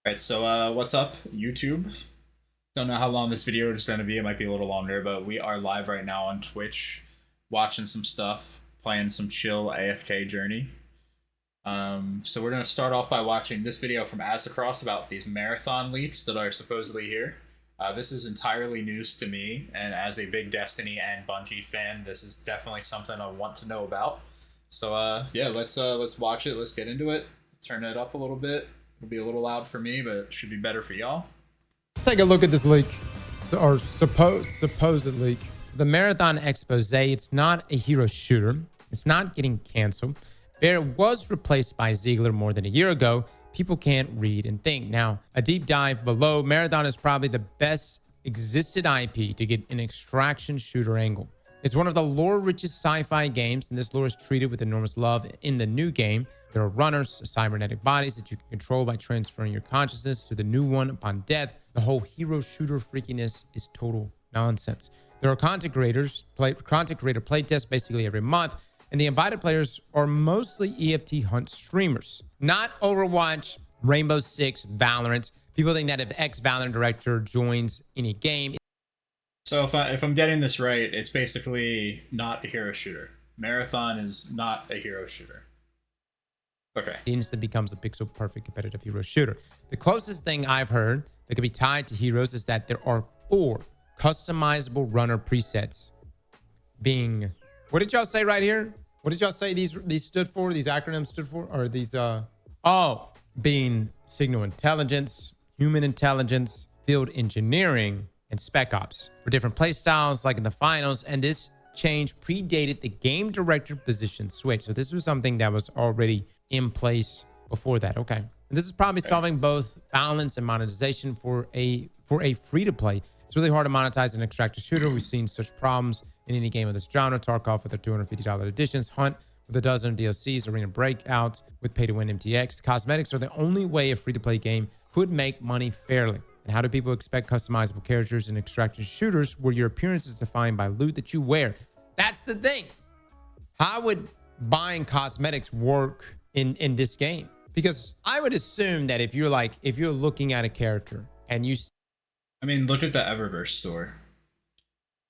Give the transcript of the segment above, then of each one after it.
Right, so what's up, YouTube? Don't know how long this video is going to be. It might be a little longer, but we are live right now on Twitch, watching some stuff, playing some chill AFK Journey. So we're going to start off by watching this video from Aztecross about these marathon leaps that are supposedly here. This is entirely news to me, and as a big Destiny and Bungie fan, this is definitely something I want to know about. So yeah, let's watch it. Let's get into it. Turn it up a little bit. It'll be a little loud for me, but it should be better for y'all. Let's take a look at this leak, or supposed leak. The Marathon expose, it's not a hero shooter. It's not getting canceled. Bear was replaced by Ziegler more than a year ago. People can't read and think. Now, a deep dive below, Marathon is probably the best existed IP to get an extraction shooter angle. It's one of the lore-richest sci-fi games, and this lore is treated with enormous love in the new game. There are runners, cybernetic bodies that you can control by transferring your consciousness to the new one upon death. The whole hero shooter freakiness is total nonsense. There are content creator playtests basically every month, and the invited players are mostly EFT Hunt streamers, not Overwatch, Rainbow Six, Valorant. People think that if ex-Valorant director joins any game. So if I'm getting this right, it's basically not a hero shooter. Marathon is not a hero shooter. Okay. Instantly becomes a pixel perfect competitive hero shooter. The closest thing I've heard that could be tied to heroes is that there are 4 customizable runner presets being, what did y'all say right here? What did y'all say these stood for? These acronyms stood for? Or these being signal intelligence, human intelligence, field engineering, and spec ops for different play styles like in the finals. And this change predated the game director position switch. So this was something that was already in place before that. Okay. And this is probably solving both balance and monetization for a free-to-play. It's really hard to monetize an extractor shooter. We've seen such problems in any game of this genre. Tarkov with their $250 editions, Hunt with a dozen DLCs, Arena Breakout with pay-to-win MTX. Cosmetics are the only way a free-to-play game could make money fairly. And how do people expect customizable characters in extraction shooters where your appearance is defined by loot that you wear? That's the thing. How would buying cosmetics work in this game? Because I would assume that if you're looking at a character and you, I mean, look at the Eververse store.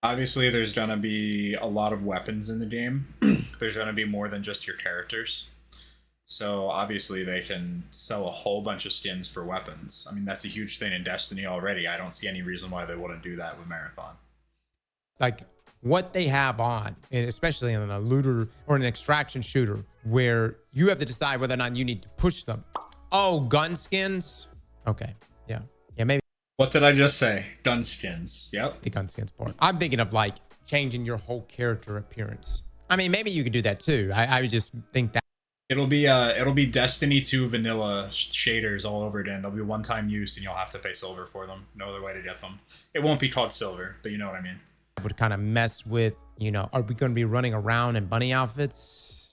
Obviously, there's gonna be a lot of weapons in the game. There's gonna be more than just your characters. So obviously they can sell a whole bunch of skins for weapons. I mean, that's a huge thing in Destiny already. I don't see any reason why they wouldn't do that with Marathon. like what they have on, and especially in a looter or an extraction shooter, where you have to decide whether or not you need to push them. Oh, gun skins. Okay. Yeah. Maybe What did I just say? Gun skins. Yep. the gun skins part. I'm thinking of like changing your whole character appearance. I mean, maybe you could do that too. I would just think that. It'll be Destiny 2 vanilla shaders all over again. They'll be one-time use, and you'll have to pay silver for them. No other way to get them. It won't be called silver, but you know what I mean. Would kind of mess with, are we going to be running around in bunny outfits?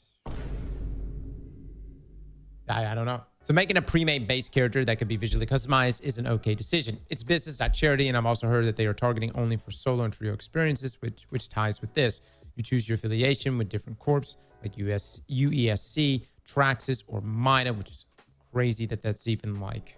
I don't know. So making a pre-made base character that could be visually customized is an okay decision. It's business, not charity, and I've also heard that they are targeting only for solo and trio experiences, which ties with this. You choose your affiliation with different corps like UESC, Traxxas, or MIDA, which is crazy that that's even like,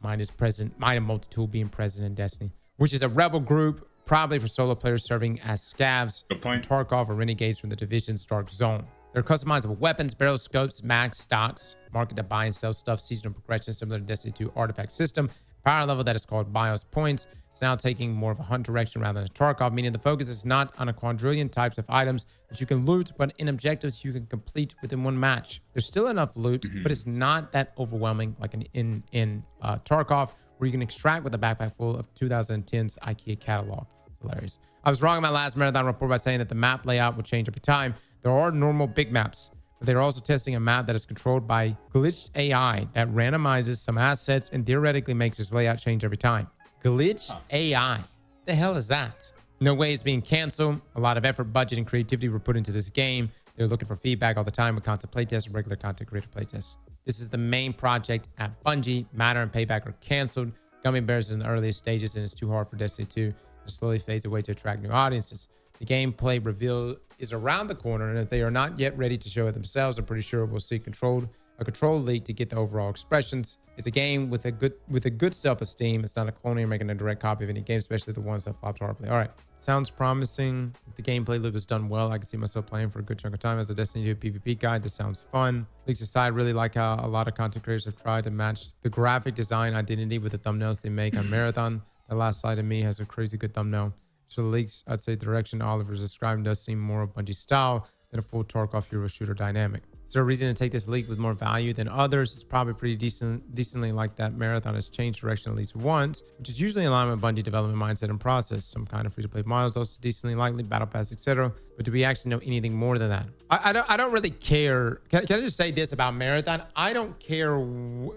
MIDA's present, MIDA Multitool being present in Destiny, which is a rebel group, probably for solo players serving as scavs, Good point. Tarkov, or renegades from the Division's Dark Zone. There are customizable weapons, barrel scopes, mags, stocks, market that buy and sell stuff, seasonal progression similar to Destiny 2 artifact system, power level that is called BIOS points. It's now taking more of a hunt direction rather than a Tarkov, meaning the focus is not on a quadrillion types of items that you can loot, but in objectives you can complete within one match. There's still enough loot, but it's not that overwhelming like in Tarkov, where you can extract with a backpack full of 2010's IKEA catalog. It's hilarious. I was wrong in my last Marathon report by saying that the map layout would change every time. There are normal big maps, but they're also testing a map that is controlled by glitched AI that randomizes some assets and theoretically makes its layout change every time. Glitched AI. The hell is that? No way it's being canceled. A lot of effort, budget, and creativity were put into this game. They're looking for feedback all the time with content playtests and regular content creator playtests. This is the main project at Bungie. Matter and Payback are canceled. Gummy Bears is in the earliest stages, and it's too hard for Destiny 2 to slowly fade away to attract new audiences. The gameplay reveal is around the corner, and if they are not yet ready to show it themselves, I'm pretty sure we'll see controlled a control league to get the overall expressions. It's a game with a good self-esteem. It's not a clone or making a direct copy of any game, especially the ones that flopped horribly. All right, sounds promising. If the gameplay loop is done well, I can see myself playing for a good chunk of time. As a Destiny 2 PvP guide, this sounds fun. Leaks aside, really like how a lot of content creators have tried to match the graphic design identity with the thumbnails they make on Marathon. The last slide of me has a crazy good thumbnail. So the leaks, I'd say the direction Oliver's describing does seem more of Bungie style than a full Tarkov hero shooter dynamic. Is there a reason to take this leak with more value than others? It's probably pretty decently like that. Marathon has changed direction at least once, which is usually in line with Bungie development mindset and process. Some kind of free-to-play models also decently likely, battle pass, etc. But do we actually know anything more than that? I don't really care. Can I just say this about Marathon? I don't care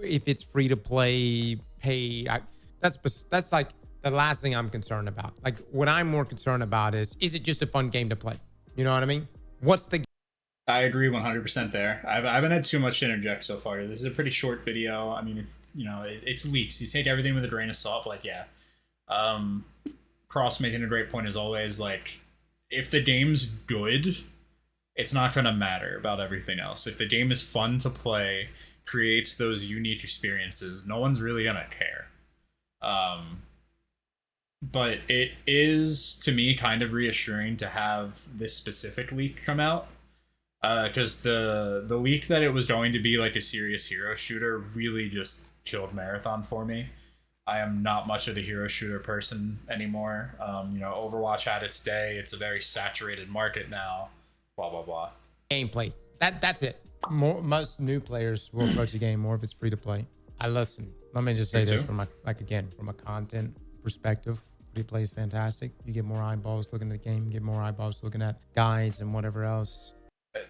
if it's free-to-play, pay. That's like the last thing I'm concerned about. Like, what I'm more concerned about is it just a fun game to play? You know what I mean? What's the... I agree 100% there. I haven't had too much to interject so far. This is a pretty short video. I mean, it's, you know, it's leaks. You take everything with a grain of salt. Like, yeah. Cross making a great point as always. Like, if the game's good, it's not going to matter about everything else. If the game is fun to play, creates those unique experiences, no one's really going to care. But it is, to me, kind of reassuring to have this specific leak come out. Because the leak that it was going to be like a serious hero shooter really just killed Marathon for me. I am not much of the hero shooter person anymore. You know, Overwatch had its day. It's a very saturated market now. Blah blah blah. Gameplay. That's it. Most new players will approach the game more if it's free to play. Listen. Let me just say this from a content perspective. Free play is fantastic. You get more eyeballs looking at the game. You get more eyeballs looking at guides and whatever else.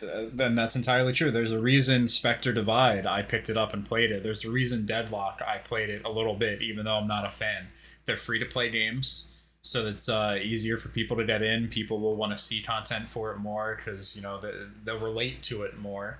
Then that's entirely true. There's a reason Spectre Divide, I picked it up and played it. There's a reason Deadlock, I played it a little bit, even though I'm not a fan. They're free-to-play games, so it's easier for people to get in. People will want to see content for it more because, you know, they'll relate to it more.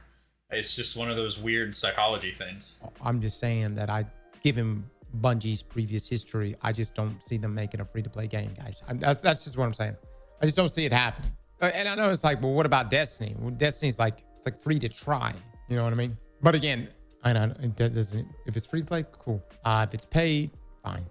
It's just one of those weird psychology things. I'm just saying that given Bungie's previous history, I just don't see them making a free-to-play game, guys. That's just what I'm saying. I just don't see it happening. And I know it's like, well, what about Destiny? Well, Destiny's like, it's like free to try. You know what I mean? But again, I know it doesn't. If it's free to play, cool. If it's paid, fine.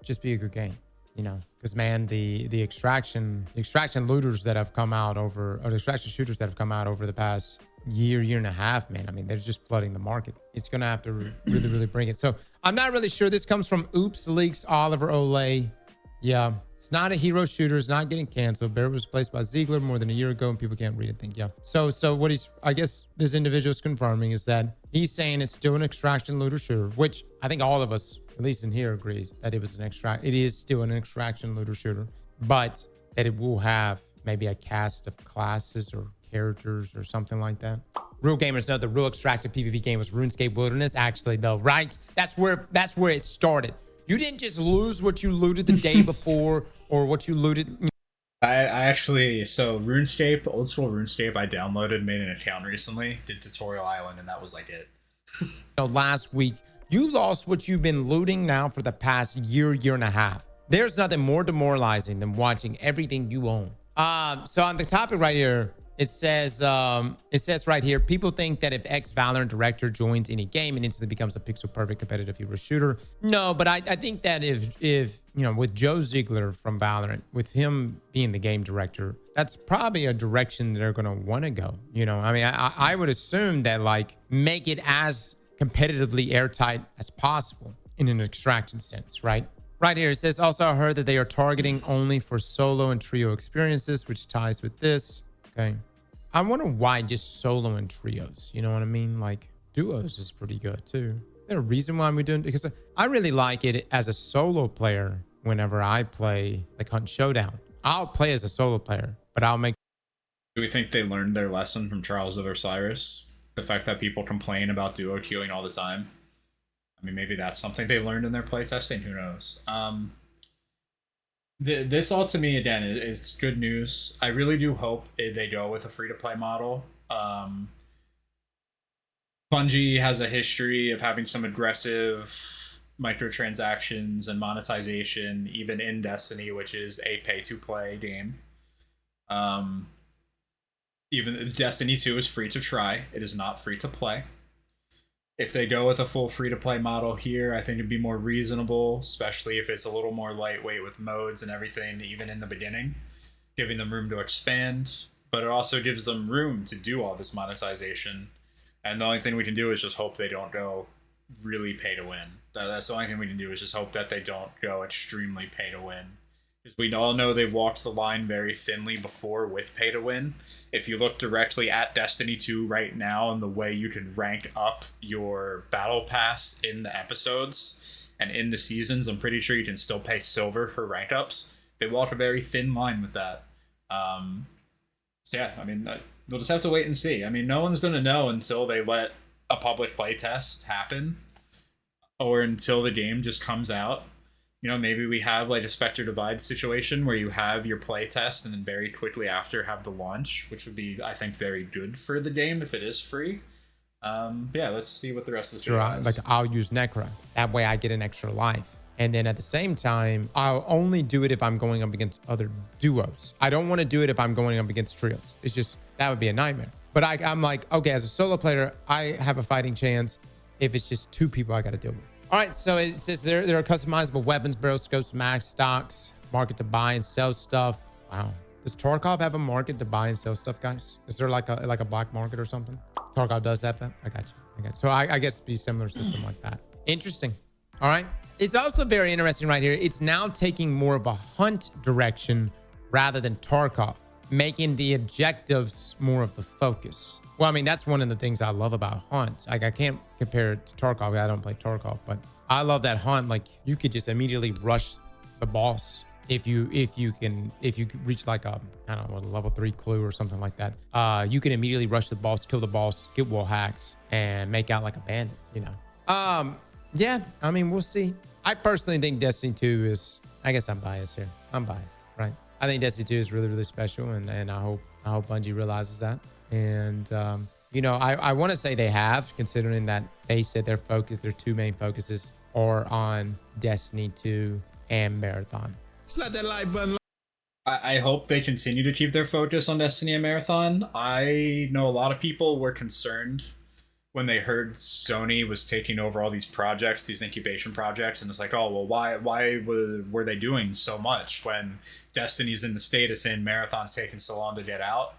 Just be a good game. You know, because man, the extraction looters that have come out over, or the extraction shooters that have come out over the past year and a half, man. I mean, they're just flooding the market. It's gonna have to really bring it. So I'm not really sure. This comes from Oops Leaks Oliver Olay. Yeah. It's not a hero shooter. It's not getting canceled. Bear was replaced by Ziegler more than a year ago, and people can't read it. Think, yeah. So what I guess this individual is confirming is that he's saying it's still an extraction looter shooter, which I think all of us, at least in here, agree that it is still an extraction looter shooter, but that it will have maybe a cast of classes or characters or something like that. Real gamers know the real extractive PvP game was RuneScape Wilderness, actually, though, right? That's where it started. You didn't just lose what you looted the day before or what you looted. I actually, so RuneScape, old school RuneScape, I downloaded, made an account recently, did Tutorial Island, and that was like it. Last week, you lost what you've been looting now for the past year and a half. There's nothing more demoralizing than watching everything you own. So on the topic right here, it says right here, people think that if ex-Valorant director joins any game, it instantly becomes a pixel perfect competitive hero shooter. No, but I think that if you know, with Joe Ziegler from Valorant, with him being the game director, that's probably a direction they're going to want to go. You know, I mean, I would assume that, like, make it as competitively airtight as possible in an extraction sense, right? Right here, it says, also I heard that they are targeting only for solo and trio experiences, which ties with this. Okay. I wonder why just solo and trios. You know what I mean? Like, duos is pretty good too. Is there a reason why we're doing it? Because I really like it as a solo player whenever I play like Hunt Showdown. I'll play as a solo player, but I'll make... Do we think they learned their lesson from Trials of Osiris? The fact that people complain about duo queuing all the time? I mean, maybe that's something they learned in their playtesting. Who knows? This all to me, again, is good news. I really do hope they go with a free-to-play model. Bungie has a history of having some aggressive microtransactions and monetization, even in Destiny, which is a pay-to-play game. Even Destiny 2 is free to try. It is not free to play. If they go with a full free-to-play model here, I think it'd be more reasonable, especially if it's a little more lightweight with modes and everything, even in the beginning, giving them room to expand. But it also gives them room to do all this monetization. And the only thing we can do is just hope they don't go really pay to win. That's the only thing we can do is just hope that they don't go extremely pay to win. Because we all know they've walked the line very thinly before with pay to win. If you look directly at Destiny 2 right now and the way you can rank up your battle pass in the episodes and in the seasons, I'm pretty sure you can still pay silver for rank ups. They walk a very thin line with that. So yeah, I mean, we'll just have to wait and see. I mean, no one's going to know until they let a public playtest happen or until the game just comes out. You know, maybe we have like a Spectre Divide situation where you have your playtest and then very quickly after have the launch, which would be, I think, very good for the game if it is free. Yeah, let's see what the rest of the Sure, like I'll use Necra. That way I get an extra life. And then at the same time, I'll only do it if I'm going up against other duos. I don't want to do it if I'm going up against trios. It's just, that would be a nightmare. But I'm like, okay, as a solo player, I have a fighting chance if it's just 2 people I got to deal with. All right, so it says there are customizable weapons, barrel scopes, max stocks, market to buy and sell stuff. Wow. Does Tarkov have a market to buy and sell stuff, guys? Is there like a black market or something? Tarkov does have that? I got you. So I guess it'd be a similar system like that. Interesting. All right. It's also very interesting right here. It's now taking more of a hunt direction rather than Tarkov, making the objectives more of the focus. Well, I mean, that's one of the things I love about hunt. Like, I can't compare it to Tarkov. I don't play Tarkov, but I love that hunt. Like, you could just immediately rush the boss if you reach like a, I don't know, a level 3 clue or something like that. You can immediately rush the boss, kill the boss, get wall hacks, and make out like a bandit, you know. Yeah, I mean, we'll see. I personally think Destiny 2 is, I guess I'm biased here. I'm biased, right? I think Destiny 2 is really, really special, and I hope Bungie realizes that. And you know, I want to say they have, considering that they said their 2 main focuses are on Destiny 2 and Marathon. Slap that like button. I hope they continue to keep their focus on Destiny and Marathon. I know a lot of people were concerned when they heard Sony was taking over all these projects, these incubation projects, and it's like, oh, well, why were they doing so much when Destiny's in the status and Marathon's taking so long to get out?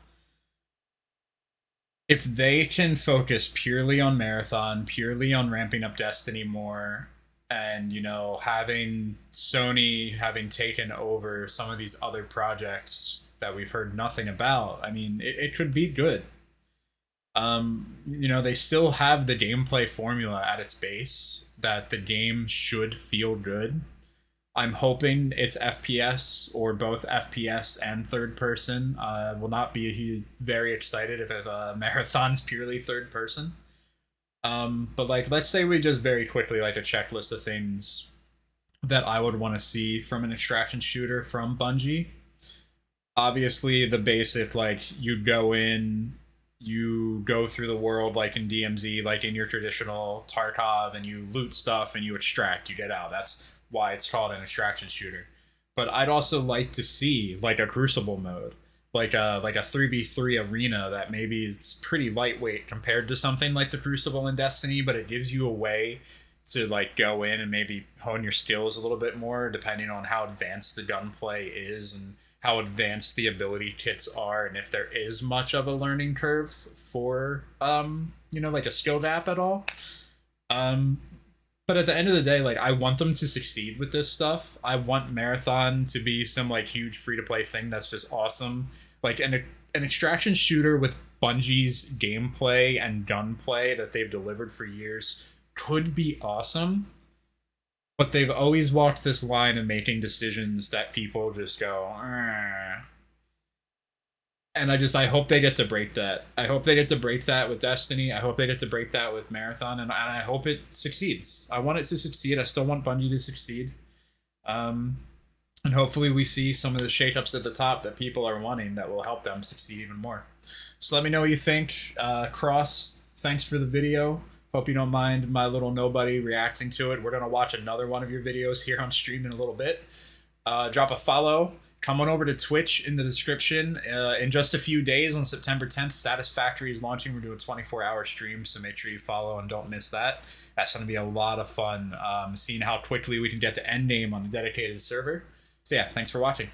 If they can focus purely on Marathon, purely on ramping up Destiny more, and, you know, having Sony having taken over some of these other projects that we've heard nothing about, I mean, it could be good. You know, they still have the gameplay formula at its base that the game should feel good. I'm hoping it's FPS or both FPS and third person. Will not be very excited if Marathon's purely third person. But like, let's say we just very quickly like a checklist of things that I would want to see from an extraction shooter from Bungie. Obviously, the basic, like, you go in, you go through the world like in DMZ, like in your traditional Tarkov, and you loot stuff and you extract, you get out. That's why it's called an extraction shooter. But I'd also like to see like a Crucible mode, like a 3v3 arena that maybe is pretty lightweight compared to something like the Crucible in Destiny, but it gives you a way to like go in and maybe hone your skills a little bit more depending on how advanced the gunplay is and how advanced the ability kits are, and if there is much of a learning curve for you know, like a skill gap at all. But at the end of the day, like, I want them to succeed with this stuff. I want Marathon to be some like huge free-to-play thing that's just awesome. Like an extraction shooter with Bungie's gameplay and gunplay that they've delivered for years could be awesome. But they've always walked this line of making decisions that people just go, "Argh." And I hope they get to break that. I hope they get to break that with Destiny. I hope they get to break that with Marathon, and I hope it succeeds. I want it to succeed. I still want Bungie to succeed. And hopefully we see some of the shakeups at the top that people are wanting that will help them succeed even more. So let me know what you think. Cross, thanks for the video. Hope you don't mind my little nobody reacting to it. We're going to watch another one of your videos here on stream in a little bit. Drop a follow. come on over to Twitch in the description. In just a few days on September 10th, Satisfactory is launching. We're doing a 24-hour stream, so make sure you follow and don't miss that. That's going to be a lot of fun, seeing how quickly we can get to endgame on a dedicated server. So yeah, thanks for watching.